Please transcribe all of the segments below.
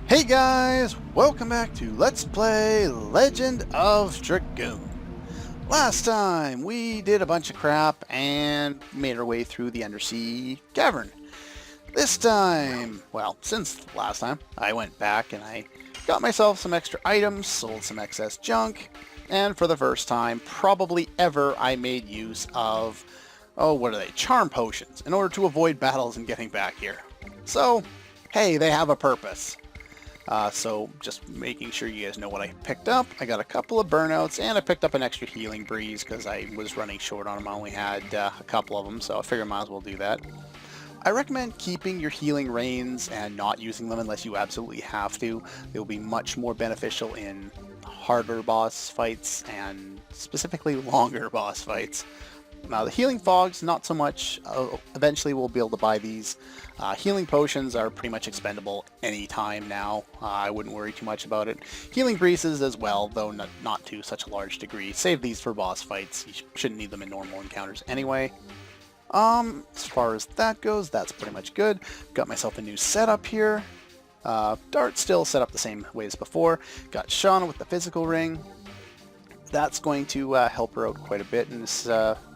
Hey guys, welcome back to Let's Play Legend of Dragoon. Last time we did a bunch of crap and made our way through the undersea cavern. This time, well, since last time, I went back and I got myself some extra items, sold some excess junk, and for the first time, probably ever, I made use of, charm potions, in order to avoid battles and getting back here. So, hey, they have a purpose. So just making sure you guys know what I picked up. I got a couple of burnouts and I picked up an extra healing breeze because I was running short on them. I only had a couple of them, so I figured I might as well do that. I recommend keeping your healing reins and not using them unless you absolutely have to. They will be much more beneficial in harder boss fights and specifically longer boss fights. Now the healing fogs, not so much. Eventually we'll be able to buy these. Healing potions are pretty much expendable anytime now. I wouldn't worry too much about it. Healing breezes as well, though not to such a large degree. Save these for boss fights. You shouldn't need them in normal encounters anyway. As far as that goes, that's pretty much good. Got myself a new setup here. Dart still set up the same way as before. Got Shauna with the physical ring. That's going to help her out quite a bit in this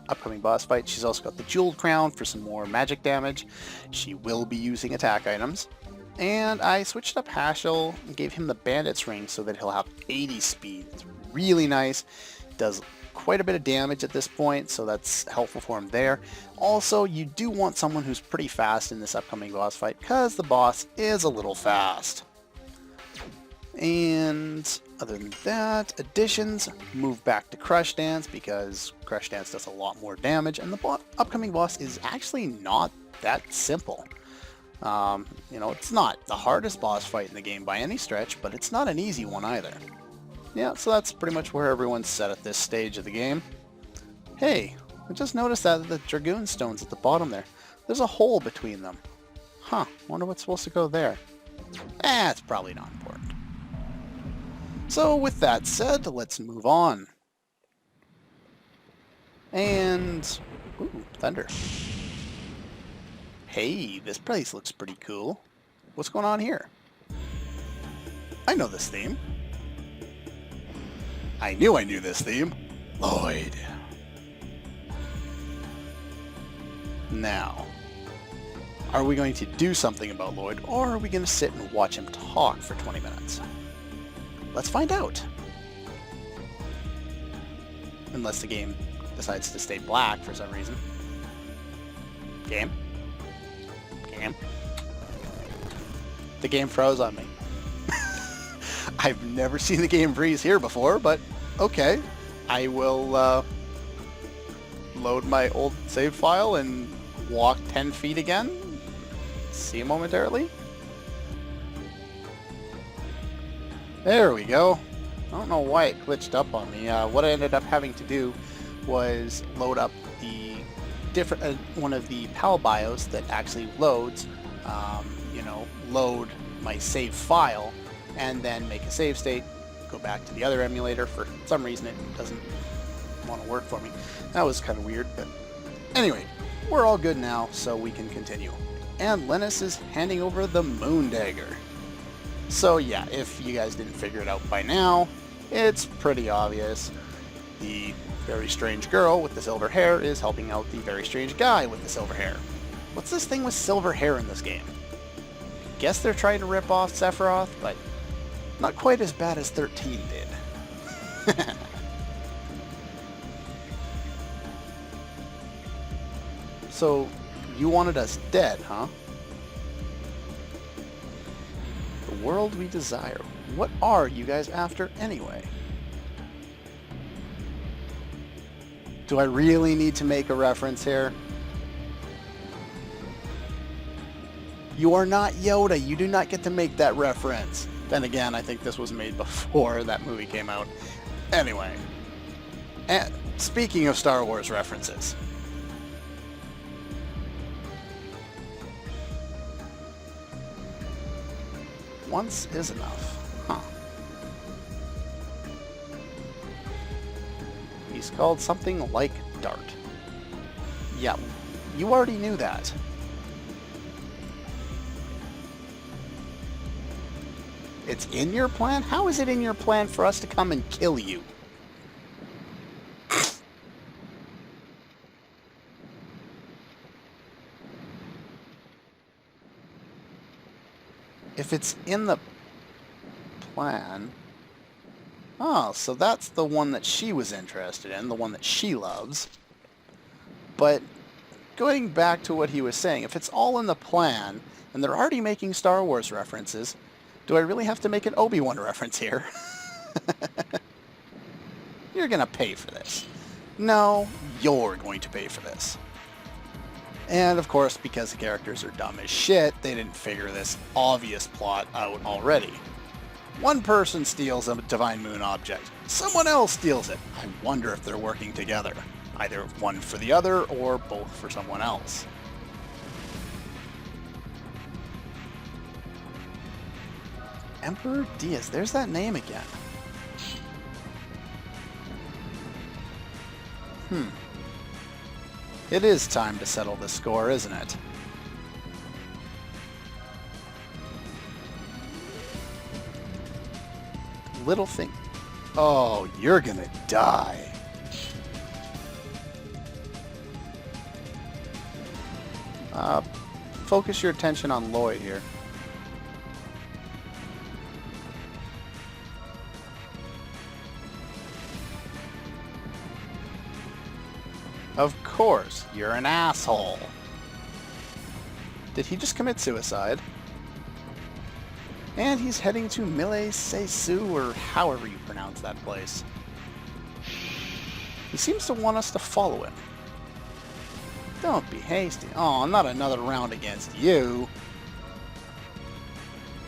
upcoming boss fight. She's also got the jeweled crown for some more magic damage. She will be using attack items. And I switched up Hashel and gave him the bandit's ring so that he'll have 80 speed. It's really nice. Does quite a bit of damage at this point, so that's helpful for him there. Also, you do want someone who's pretty fast in this upcoming boss fight because the boss is a little fast. And other than that, additions, move back to Crush Dance because Crush Dance does a lot more damage, and the upcoming boss is actually not that simple. It's not the hardest boss fight in the game by any stretch, but it's not an easy one either. Yeah, so that's pretty much where everyone's set at this stage of the game. Hey, I just noticed that the Dragoon stones at the bottom there. There's a hole between them. Huh, wonder what's supposed to go there. It's probably not important. So with that said, let's move on. And, ooh, thunder. Hey, this place looks pretty cool. What's going on here? I know this theme. I knew this theme. Lloyd. Now, are we going to do something about Lloyd, or are we going to sit and watch him talk for 20 minutes? Let's find out. Unless the game decides to stay black for some reason. Game? Game? The game froze on me. I've never seen the game freeze here before, but okay. I will load my old save file and walk 10 feet again. See you momentarily. There we go. I don't know why it glitched up on me. What I ended up having to do was load up the one of the PAL BIOS that actually loads, load my save file, and then make a save state, go back to the other emulator. For some reason it doesn't want to work for me. That was kind of weird, but anyway, we're all good now, so we can continue. And Linus is handing over the Moon Dagger. So yeah, if you guys didn't figure it out by now, it's pretty obvious. The very strange girl with the silver hair is helping out the very strange guy with the silver hair. What's this thing with silver hair in this game? Guess they're trying to rip off Sephiroth, but not quite as bad as 13 did. So, you wanted us dead, huh? The world we desire. What are you guys after anyway? Do I really need to make a reference here? You are not Yoda. You do not get to make that reference. Then again, I think this was made before that movie came out. Anyway. And speaking of Star Wars references. Once is enough. Huh. He's called something like Dart. Yeah, you already knew that. It's in your plan? How is it in your plan for us to come and kill you? If it's in the plan... Oh, so that's the one that she was interested in, the one that she loves. But going back to what he was saying, if it's all in the plan, and they're already making Star Wars references, do I really have to make an Obi-Wan reference here? You're gonna pay for this. No, you're going to pay for this. And of course, because the characters are dumb as shit, they didn't figure this obvious plot out already. One person steals a Divine Moon object. Someone else steals it. I wonder if they're working together. Either one for the other, or both for someone else. Emperor Diaz, there's that name again. It is time to settle the score, isn't it? Little thing. Oh, you're gonna die. Focus your attention on Lloyd here. Of course, you're an asshole. Did he just commit suicide? And he's heading to Mille Sesu, or however you pronounce that place. He seems to want us to follow him. Don't be hasty. Oh, not another round against you.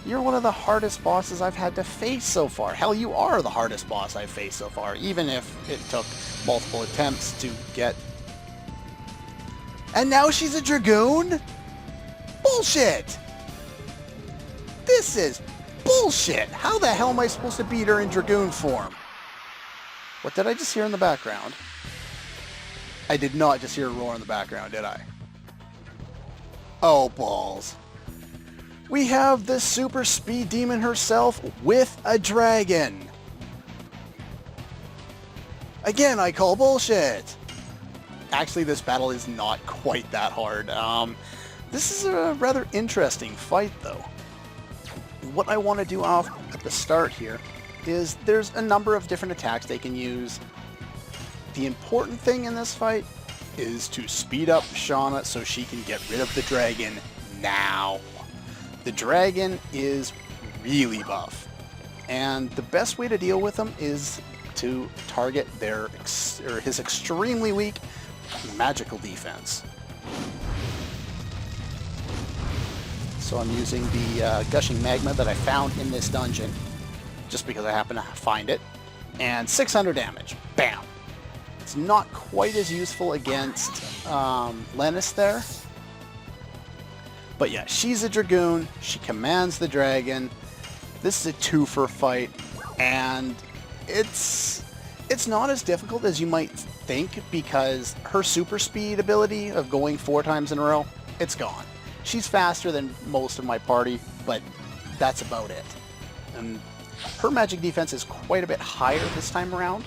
You're one of the hardest bosses I've had to face so far. Hell, you are the hardest boss I've faced so far, even if it took multiple attempts to get... And now she's a Dragoon? Bullshit! This is bullshit! How the hell am I supposed to beat her in Dragoon form? What did I just hear in the background? I did not just hear a roar in the background, did I? Oh, balls. We have the super speed demon herself with a dragon. Again, I call bullshit. Actually, this battle is not quite that hard. This is a rather interesting fight, though. What I want to do off at the start here is there's a number of different attacks they can use. The important thing in this fight is to speed up Shauna so she can get rid of the dragon now. The dragon is really buff, and the best way to deal with him is to target his extremely weak magical defense. So I'm using the gushing magma that I found in this dungeon, just because I happen to find it, and 600 damage. Bam! It's not quite as useful against Lennis there. But yeah, she's a Dragoon, she commands the dragon, this is a twofer fight, and it's not as difficult as you might think, because her super speed ability of going 4 times in a row, it's gone. She's faster than most of my party, but that's about it. And her magic defense is quite a bit higher this time around.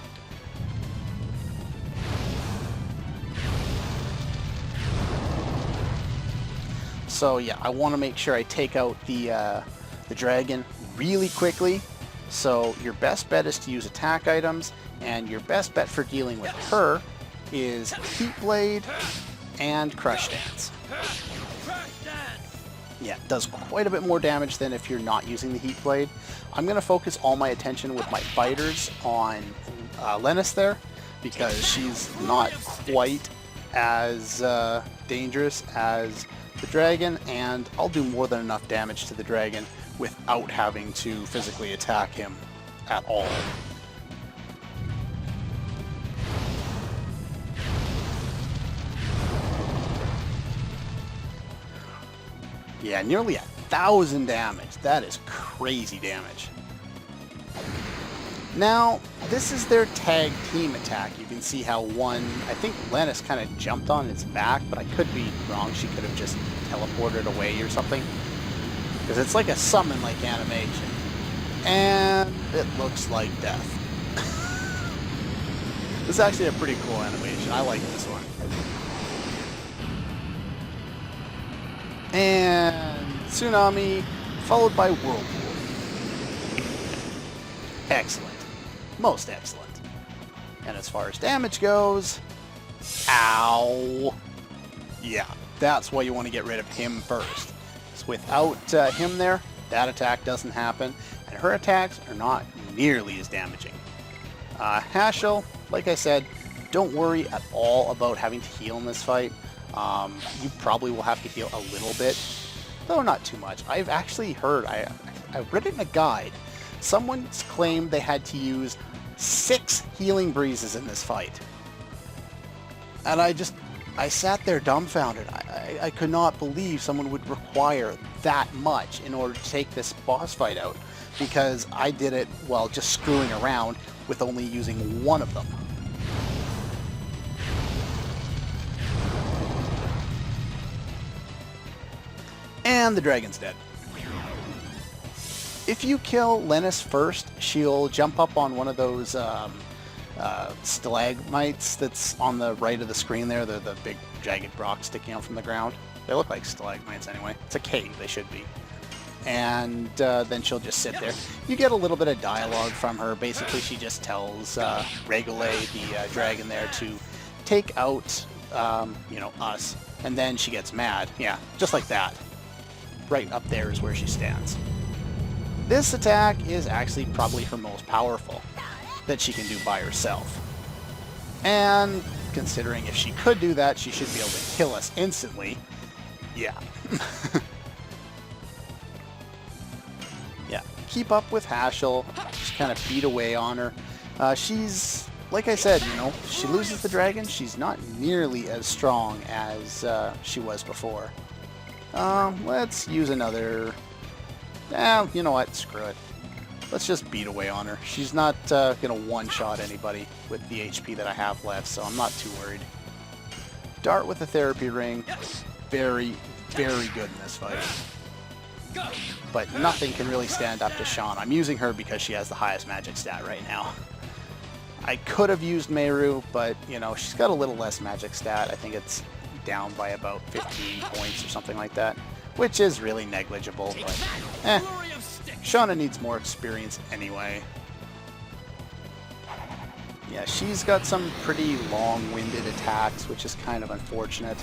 So yeah, I want to make sure I take out the dragon really quickly. So your best bet is to use attack items, and your best bet for dealing with her is Heat Blade and Crush Dance. Yeah, it does quite a bit more damage than if you're not using the Heat Blade. I'm going to focus all my attention with my fighters on Lennis there, because she's not quite as dangerous as the dragon, and I'll do more than enough damage to the dragon without having to physically attack him at all. Yeah, nearly 1,000 damage. That is crazy damage. Now, this is their tag team attack. You can see how I think Lennis kind of jumped on his back, but I could be wrong. She could have just teleported away or something. Because it's like a summon-like animation. And it looks like death. This is actually a pretty cool animation. I like this one. And Tsunami, followed by Whirlpool. Excellent. Most excellent. And as far as damage goes, ow. Yeah, that's why you want to get rid of him first. So without him there, that attack doesn't happen, and her attacks are not nearly as damaging. Hashel, like I said, don't worry at all about having to heal in this fight. You probably will have to heal a little bit, though not too much. I've actually heard, I've read it in a guide, someone's claimed they had to use 6 healing breezes in this fight. And I sat there dumbfounded. I could not believe someone would require that much in order to take this boss fight out, because I did it while just screwing around with only using one of them. And the dragon's dead. If you kill Lennis first, she'll jump up on one of those stalagmites that's on the right of the screen there, the big jagged rocks sticking out from the ground. They look like stalagmites anyway. It's a cave, they should be. And then she'll just sit there. You get a little bit of dialogue from her. Basically, she just tells Regule, the dragon there, to take out, us. And then she gets mad. Yeah, just like that. Right up there is where she stands. This attack is actually probably her most powerful that she can do by herself. And considering if she could do that, she should be able to kill us instantly. Yeah. Yeah, keep up with Hashel, just kind of beat away on her. She's, like I said, she loses the dragon, she's not nearly as strong as she was before. Let's use another... you know what, screw it. Let's just beat away on her. She's not going to one-shot anybody with the HP that I have left, so I'm not too worried. Dart with the therapy ring, very, very good in this fight. But nothing can really stand up to Sean. I'm using her because she has the highest magic stat right now. I could have used Meru, but, she's got a little less magic stat. I think it's down by about 15 points or something like that, which is really negligible, but Shauna needs more experience anyway. Yeah, she's got some pretty long-winded attacks, which is kind of unfortunate.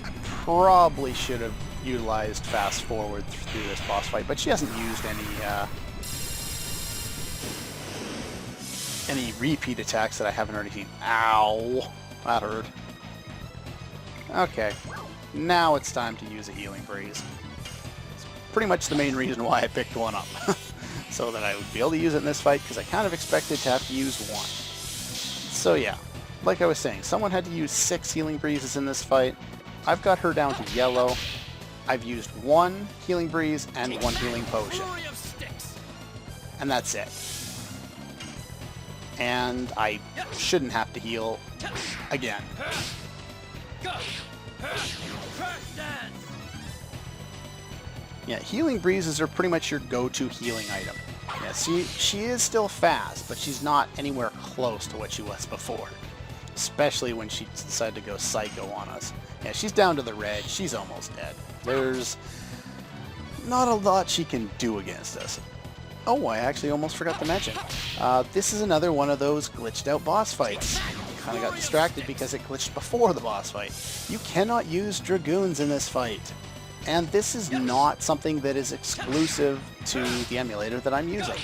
I probably should have utilized fast forward through this boss fight, but she hasn't used any repeat attacks that I haven't already seen. Ow! That hurt. Okay, now it's time to use a healing breeze. It's pretty much the main reason why I picked one up. So that I would be able to use it in this fight, because I kind of expected to have to use one. So yeah, like I was saying, someone had to use 6 healing breezes in this fight. I've got her down to yellow. I've used 1 healing breeze and 1 healing potion. And that's it. And I shouldn't have to heal again. Yeah, healing breezes are pretty much your go-to healing item. Yeah, she is still fast, but she's not anywhere close to what she was before. Especially when she decided to go psycho on us. Yeah, she's down to the red. She's almost dead. There's not a lot she can do against us. Oh, I actually almost forgot to mention. This is another one of those glitched out boss fights. Kind of got distracted because it glitched before the boss fight. You cannot use Dragoons in this fight. And this is not something that is exclusive to the emulator that I'm using.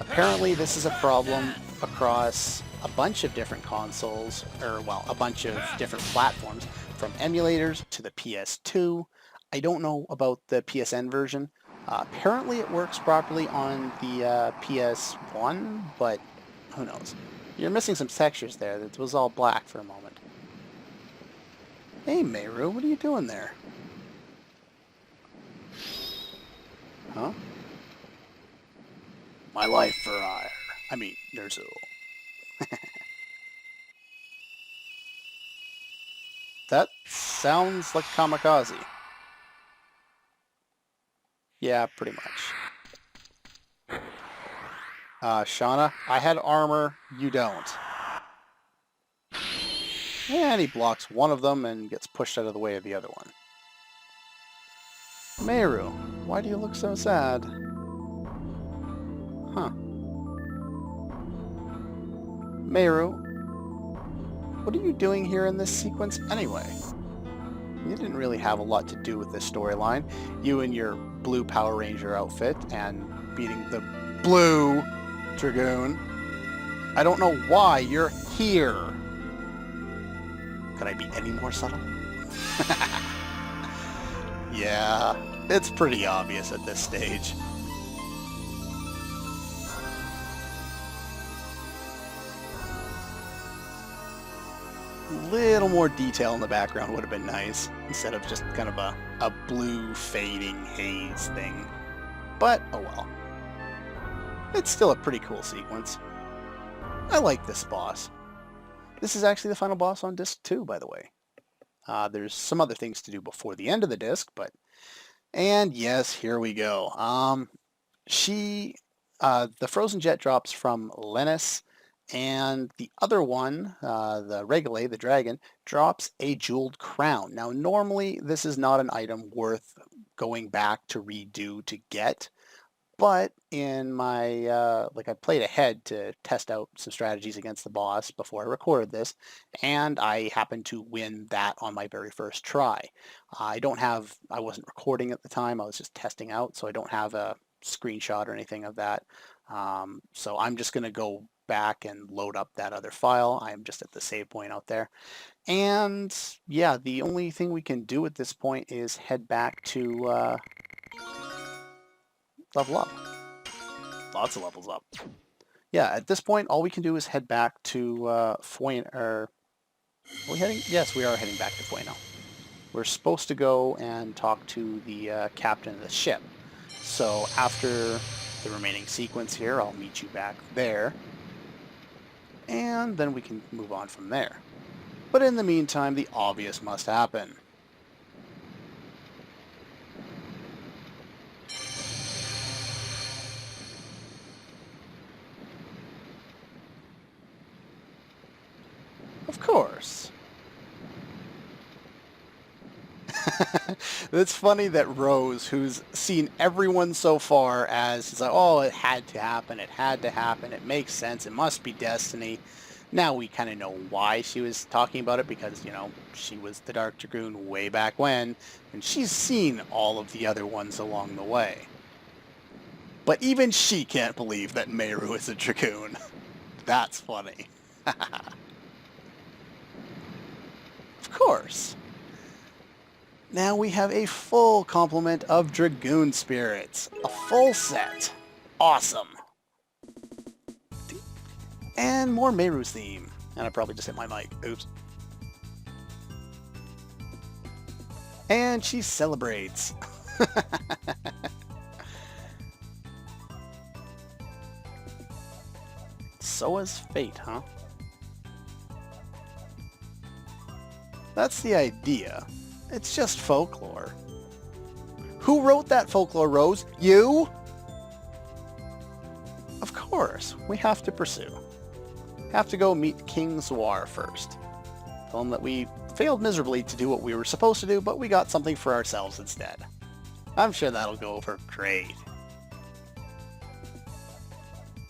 Apparently this is a problem across a bunch of different consoles, or well, a bunch of different platforms, from emulators to the PS2. I don't know about the PSN version. Apparently it works properly on the PS1, but who knows. You're missing some textures there. It was all black for a moment. Hey Meru, what are you doing there? Huh? My life for hire. I mean, Ner'zhul. That sounds like kamikaze. Yeah. Yeah, pretty much. Shauna, I had armor, you don't. And he blocks one of them and gets pushed out of the way of the other one. Meru, why do you look so sad? Huh. Meru, what are you doing here in this sequence anyway? You didn't really have a lot to do with this storyline. You and your blue Power Ranger outfit and beating the blue Dragoon. I don't know why you're here. Could I be any more subtle? Yeah, it's pretty obvious at this stage. Little more detail in the background would have been nice, instead of just kind of a blue fading haze thing. But, oh well. It's still a pretty cool sequence. I like this boss. This is actually the final boss on disc 2, by the way. There's some other things to do before the end of the disc, but... And yes, here we go. The Frozen Jet drops from Lennis, and the other one, the Regale, the dragon, drops a jeweled crown. Now, normally, this is not an item worth going back to redo to get, but in my, I played ahead to test out some strategies against the boss before I recorded this, and I happened to win that on my very first try. I wasn't recording at the time, I was just testing out, so I don't have a screenshot or anything of that. So I'm just going to go back and load up that other file. I'm just at the save point out there. And yeah, the only thing we can do at this point is head back to level up. Lots of levels up. Yeah, at this point, all we can do is head back to Fueno. Are we heading? Yes, we are heading back to Fueno. We're supposed to go and talk to the captain of the ship. So after the remaining sequence here, I'll meet you back there. And then we can move on from there. But in the meantime, the obvious must happen. Of course. It's funny that Rose, who's seen everyone so far as, it's like, oh, it had to happen, it makes sense, it must be destiny. Now we kind of know why she was talking about it, because, you know, she was the Dark Dragoon way back when, and she's seen all of the other ones along the way. But even she can't believe that Meru is a Dragoon. That's funny. Of course. Now we have a full complement of Dragoon spirits. A full set. Awesome. And more Meru's theme. And I probably just hit my mic. Oops. And she celebrates. So is fate, huh? That's the idea. It's just folklore. Who wrote that folklore, Rose? You? Of course, we have to pursue. Have to go meet King Zwar first. Tell him that we failed miserably to do what we were supposed to do, but we got something for ourselves instead. I'm sure that'll go over great.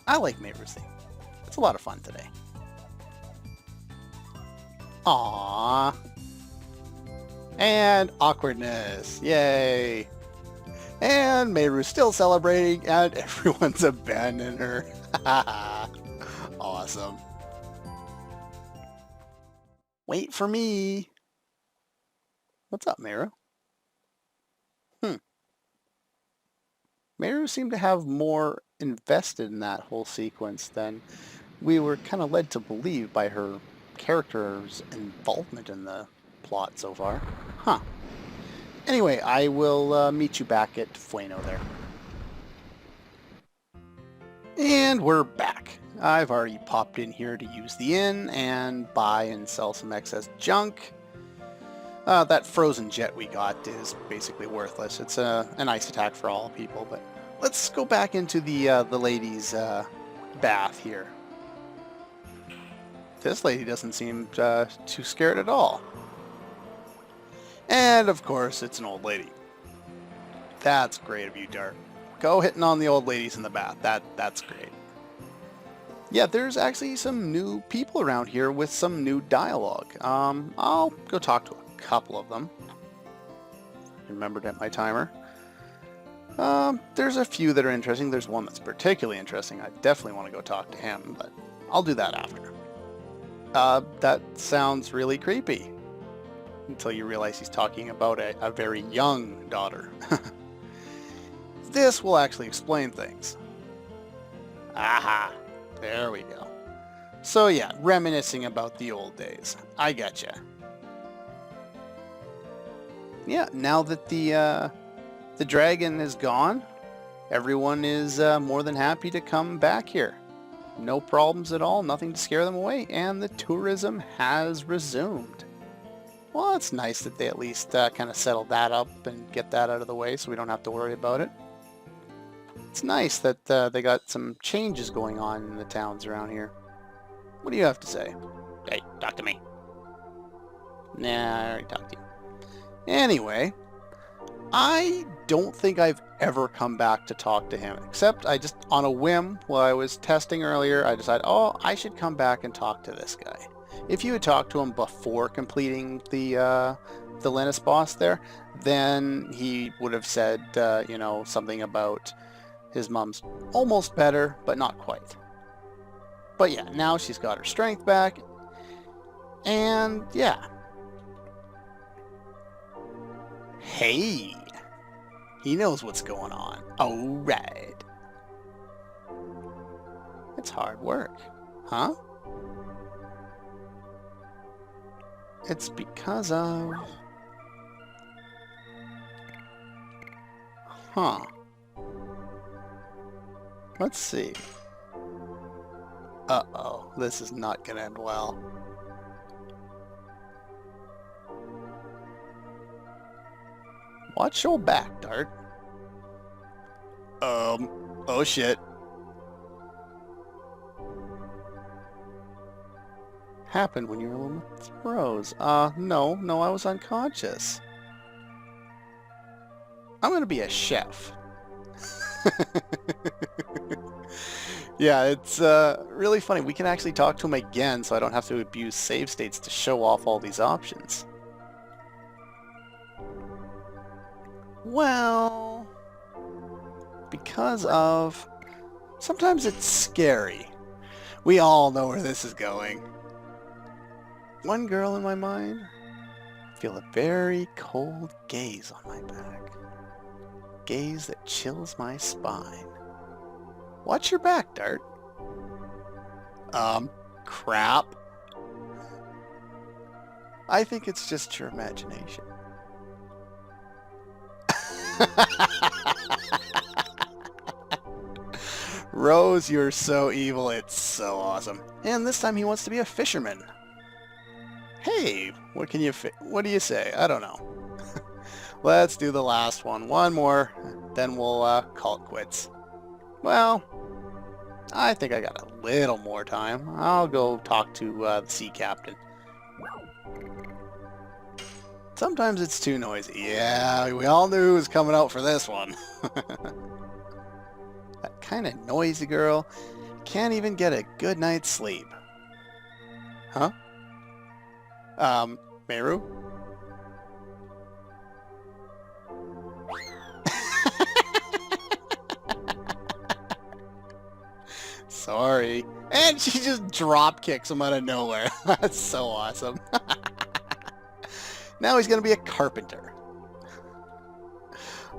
I like Meru's theme. It's a lot of fun today. Aww. And awkwardness. Yay. And Meru's still celebrating, and everyone's abandoned her. Awesome. Wait for me. What's up, Meru? Meru seemed to have more invested in that whole sequence than we were kind of led to believe by her character's involvement in the plot so far. Huh. Anyway, I will meet you back at Fueno there. And we're back. I've already popped in here to use the inn and buy and sell some excess junk. That frozen jet we got is basically worthless. It's an ice attack for all people, but let's go back into the ladies' bath here. This lady doesn't seem too scared at all. And of course, it's an old lady. That's great of you, Dart. Go hitting on the old ladies in the bath. That's great. Yeah, there's actually some new people around here with some new dialogue. I'll go talk to a couple of them. Remembered at my timer. There's a few that are interesting. There's one that's particularly interesting. I definitely want to go talk to him, but I'll do that after. That sounds really creepy. Until you realize he's talking about a very young daughter. This will actually explain things. Aha! There we go. So yeah, reminiscing about the old days. I getcha. Yeah, now that the dragon is gone, everyone is more than happy to come back here. No problems at all, nothing to scare them away, and the tourism has resumed. Well, it's nice that they at least kind of settle that up and get that out of the way so we don't have to worry about it. It's nice that they got some changes going on in the towns around here. What do you have to say? Hey, talk to me. Nah, I already talked to you. Anyway, I don't think I've ever come back to talk to him, except I just, on a whim, while I was testing earlier, I decided, oh, I should come back and talk to this guy. If you had talked to him before completing the Linus boss there, then he would have said, you know, something about his mom's almost better, but not quite. But yeah, now she's got her strength back, and yeah. Hey, he knows what's going on. All right. It's hard work, huh? It's because of... Huh. Let's see. Uh-oh, this is not gonna end well. Watch your back, Dart. Oh shit. Happened when you were a little Rose. No, I was unconscious. I'm gonna be a chef. Yeah, it's really funny. We can actually talk to him again, so I don't have to abuse save states to show off all these options. Well, because of... Sometimes it's scary. We all know where this is going. One girl in my mind, I feel a very cold gaze on my back. Gaze that chills my spine. Watch your back, Dart. Crap. I think it's just your imagination. Rose, you're so evil, it's so awesome. And this time he wants to be a fisherman. Hey, what do you say? I don't know. Let's do the last one. One more, then we'll call it quits. Well, I think I got a little more time. I'll go talk to the sea captain. Sometimes it's too noisy. Yeah, we all knew who was coming out for this one. That kind of noisy girl can't even get a good night's sleep. Huh? Meru? Sorry. And she just drop kicks him out of nowhere. That's so awesome. Now he's going to be a carpenter.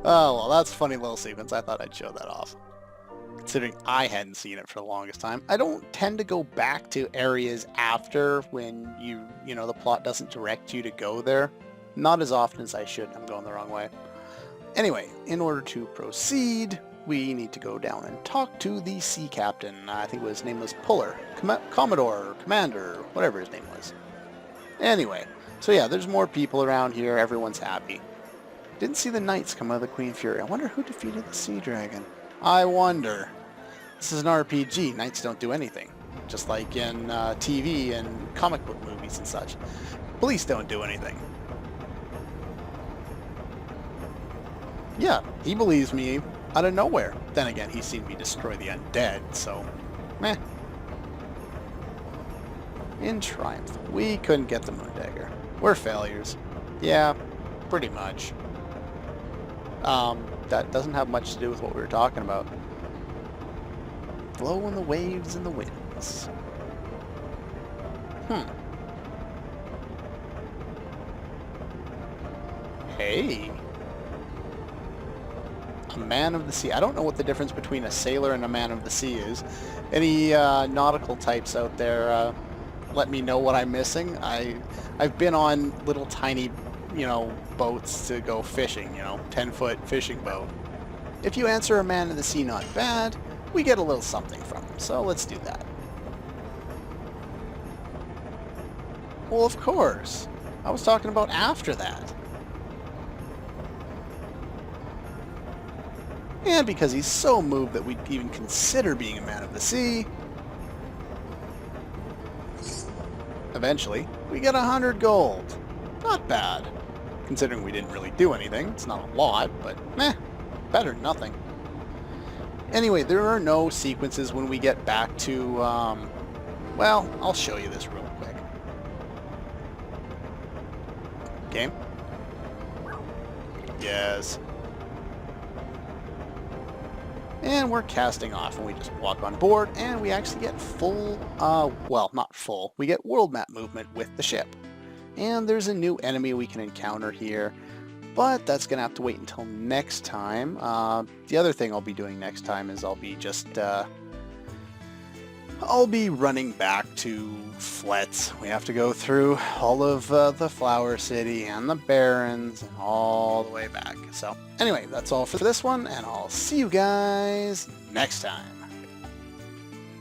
Oh, well, that's a funny little sequence. I thought I'd show that off. Considering I hadn't seen it for the longest time. I don't tend to go back to areas after when you know, the plot doesn't direct you to go there. Not as often as I should. I'm going the wrong way. Anyway, in order to proceed, we need to go down and talk to the sea captain. I think his name was Puller, Commodore, or Commander, whatever his name was. Anyway, So yeah, there's more people around here. Everyone's happy. Didn't see the knights come out of the Queen Fury. I wonder who defeated the Sea Dragon. I wonder. This is an RPG. Knights don't do anything. Just like in TV and comic book movies and such. Police don't do anything. Yeah, he believes me out of nowhere. Then again, he's seen me destroy the undead, so meh. In Triumph, we couldn't get the Moondagger. We're failures. Yeah, pretty much. That doesn't have much to do with what we were talking about. Blow on the waves and the winds. Hey. A man of the sea. I don't know what the difference between a sailor and a man of the sea is. Any nautical types out there, let me know what I'm missing. I've been on little tiny, boats to go fishing, 10-foot fishing boat. If you answer a man of the sea not bad, we get a little something from them, so let's do that. Well, of course. I was talking about after that. And because he's so moved that we'd even consider being a man of the sea, eventually, we get 100 gold. Not bad. Considering we didn't really do anything. It's not a lot, but meh. Better than nothing. Anyway, there are no sequences when we get back to, well, I'll show you this real quick. Game? Yes. And we're casting off, and we just walk on board, and we actually get full, well, not full, we get world map movement with the ship. And there's a new enemy we can encounter here, but that's going to have to wait until next time. The other thing I'll be doing next time is I'll be running back to Fletz. We have to go through all of the Flower City and the Barrens and all the way back. So anyway, that's all for this one, and I'll see you guys next time.